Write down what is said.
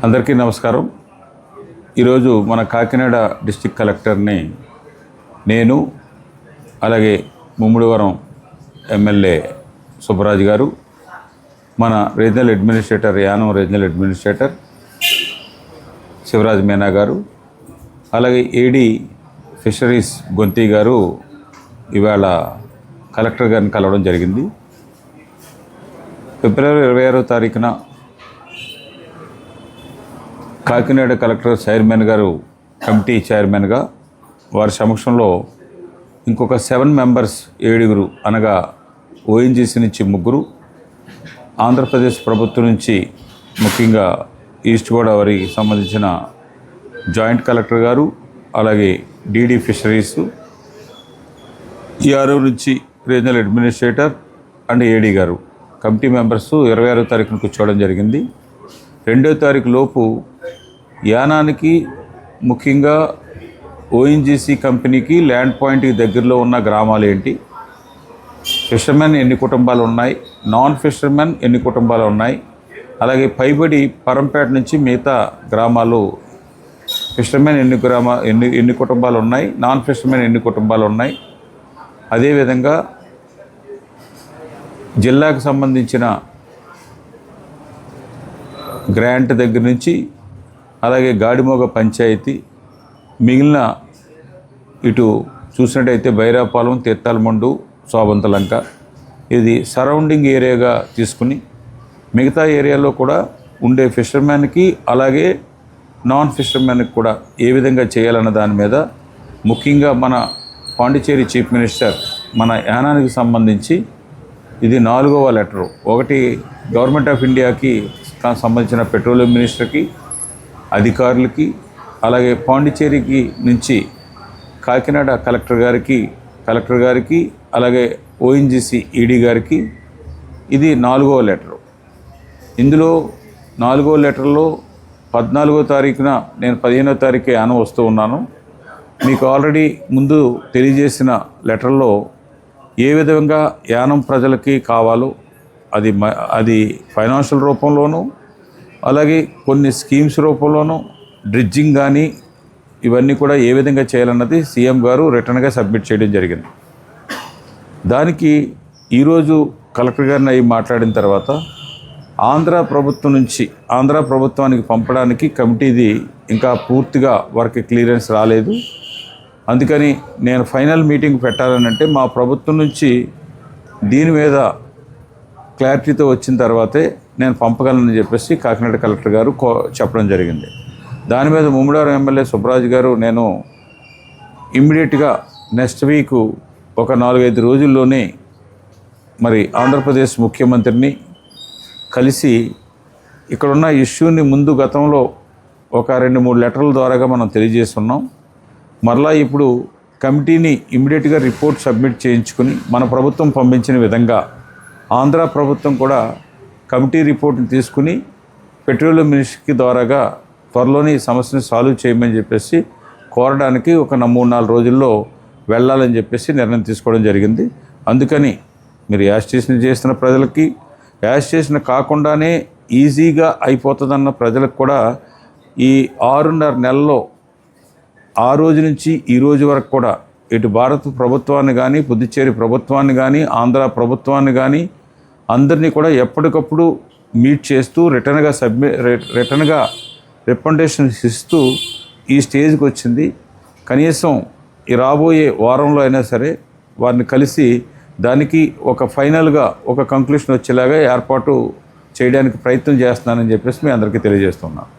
అందరికీ నమస్కారం. ఈరోజు మన కాకినాడ డిస్ట్రిక్ట్ కలెక్టర్ని నేను, అలాగే ముమ్మిడివరం ఎమ్మెల్యే సుబ్బరాజు గారు, మన regional administrator Yanam regional administrator Shivraj Meena గారు, అలాగే ఏడీ ఫిషరీస్ గొంతి గారు ఇవాళ కలెక్టర్ గారిని కలవడం జరిగింది. ఫిబ్రవరి 26వ తారీఖున కాకినాడ కలెక్టర్ చైర్మన్ గారు కమిటీ చైర్మన్గా వారి సమక్షంలో ఇంకొక 7 మెంబర్స్ 7 అనగా ఓఎన్జీసీ నుంచి 3, ఆంధ్రప్రదేశ్ ప్రభుత్వం నుంచి ముఖ్యంగా ఈస్ట్ గోదావరికి సంబంధించిన జాయింట్ కలెక్టర్ గారు, అలాగే డీడీ ఫిషరీస్, ఈఆర్ఓ నుంచి రీజనల్ అడ్మినిస్ట్రేటర్ అండ్ ఏడీ గారు కమిటీ మెంబర్స్ 26వ తారీఖున కూర్చోవడం జరిగింది. 2వ తారీఖు లోపు యానానికి ముఖ్యంగా ఓఎన్జీసీ కంపెనీకి ల్యాండ్ పాయింట్కి దగ్గరలో ఉన్న గ్రామాలు ఏంటి, ఫిషర్మెన్ ఎన్ని కుటుంబాలు ఉన్నాయి, నాన్ ఫిషర్మెన్ ఎన్ని కుటుంబాలు ఉన్నాయి, అలాగే పైబడి పరంపేట నుంచి మిగతా గ్రామాలు ఫిషర్మెన్ ఎన్ని కుటుంబాలు ఉన్నాయి, నాన్ ఫిషర్మెన్ ఎన్ని కుటుంబాలు ఉన్నాయి, అదేవిధంగా జిల్లాకు సంబంధించిన గ్రాంట్ దగ్గర నుంచి అలాగే గాడిమోగ పంచాయతీ, మిగిలిన ఇటు చూసినట్టయితే బైరాపాలెం, తీర్థాలమండు, శోభంతలంక, ఇది సరౌండింగ్ ఏరియాగా తీసుకుని మిగతా ఏరియాలో కూడా ఉండే ఫిషర్మెన్కి అలాగే నాన్ ఫిషర్మెన్కి కూడా ఏ విధంగా చేయాలన్న దాని మీద ముఖ్యంగా మన పాండిచేరి చీఫ్ మినిస్టర్ మన యానానికి సంబంధించి ఇది 4వ లెటరు. ఒకటి గవర్నమెంట్ ఆఫ్ ఇండియాకి సంబంధించిన పెట్రోలియం మినిస్టర్కి, అధికారులకి, అలాగే పాండిచేరికి నుంచి కాకినాడ కలెక్టర్ గారికి అలాగే ఓఎన్జీసీ ఈడీ గారికి ఇది 4వ లెటరు. ఇందులో 4వ లెటర్లో 14వ తారీఖున నేను 15వ తారీఖు యానం వస్తూ ఉన్నాను. మీకు ఆల్రెడీ ముందు తెలియజేసిన లెటర్లో ఏ విధంగా యానం ప్రజలకి కావాలో అది ఫైనాన్షియల్ రూపంలోనూ అలాగే కొన్ని స్కీమ్స్ రూపంలోనూ డ్రిడ్జింగ్ కానీ ఇవన్నీ కూడా ఏ విధంగా చేయాలన్నది సీఎం గారు రిటర్న్గా సబ్మిట్ చేయడం జరిగింది. దానికి ఈరోజు కలెక్టర్ గారిని అయ్యి మాట్లాడిన తర్వాత ఆంధ్ర ప్రభుత్వానికి పంపడానికి కమిటీది ఇంకా పూర్తిగా వర్క్ క్లియరెన్స్ రాలేదు. అందుకని నేను ఫైనల్ మీటింగ్ పెట్టాలనంటే మా ప్రభుత్వం నుంచి దీని మీద క్లారిటీతో వచ్చిన తర్వాతే నేను పంపగలనని చెప్పేసి కాకినాడ కలెక్టర్ గారు చెప్పడం జరిగింది. దాని మీద ముమ్మిడివరం ఎమ్మెల్యే సుబ్బరాజు గారు నేను ఇమ్మీడియట్గా నెక్స్ట్ వీక్ ఒక 4-5 రోజుల్లోనే మరి ఆంధ్రప్రదేశ్ ముఖ్యమంత్రిని కలిసి ఇక్కడున్న ఇష్యూని ముందు గతంలో ఒక 2-3 లెటర్ల ద్వారాగా మనం తెలియజేస్తున్నాం. మరలా ఇప్పుడు కమిటీని ఇమ్మీడియట్గా రిపోర్ట్ సబ్మిట్ చేయించుకుని మన ప్రభుత్వం పంపించిన విధంగా ఆంధ్ర ప్రభుత్వం కూడా కమిటీ రిపోర్ట్ని తీసుకుని పెట్రోలియం మినిస్ట్రీ ద్వారాగా త్వరలోనే ఈ సమస్యను సాల్వ్ చేయమని చెప్పేసి కోరడానికి ఒక 3-4 రోజుల్లో వెళ్ళాలని చెప్పేసి నిర్ణయం తీసుకోవడం జరిగింది. అందుకని మీరు యాజిటేషన్ చేసిన ప్రజలకి, యాజిటేషన్ కాకుండానే ఈజీగా అయిపోతుందన్న ప్రజలకు కూడా ఈ 6.5 నెలల్లో ఆ రోజు నుంచి ఈ రోజు వరకు కూడా ఇటు భారత ప్రభుత్వాన్ని కానీ, పుదుచ్చేరి ప్రభుత్వాన్ని కానీ, ఆంధ్ర ప్రభుత్వాన్ని కానీ అందరినీ కూడా ఎప్పటికప్పుడు మీట్ చేస్తూ రిటర్న్గా రికమెండేషన్స్ ఇస్తూ ఈ స్టేజ్కి వచ్చింది. కనీసం ఈ రాబోయే వారంలో అయినా సరే వారిని కలిసి దానికి ఒక ఫైనల్గా ఒక కంక్లూషన్ వచ్చేలాగా ఏర్పాటు చేయడానికి ప్రయత్నం చేస్తున్నానని చెప్పేసి మీ అందరికీ తెలియజేస్తున్నాను.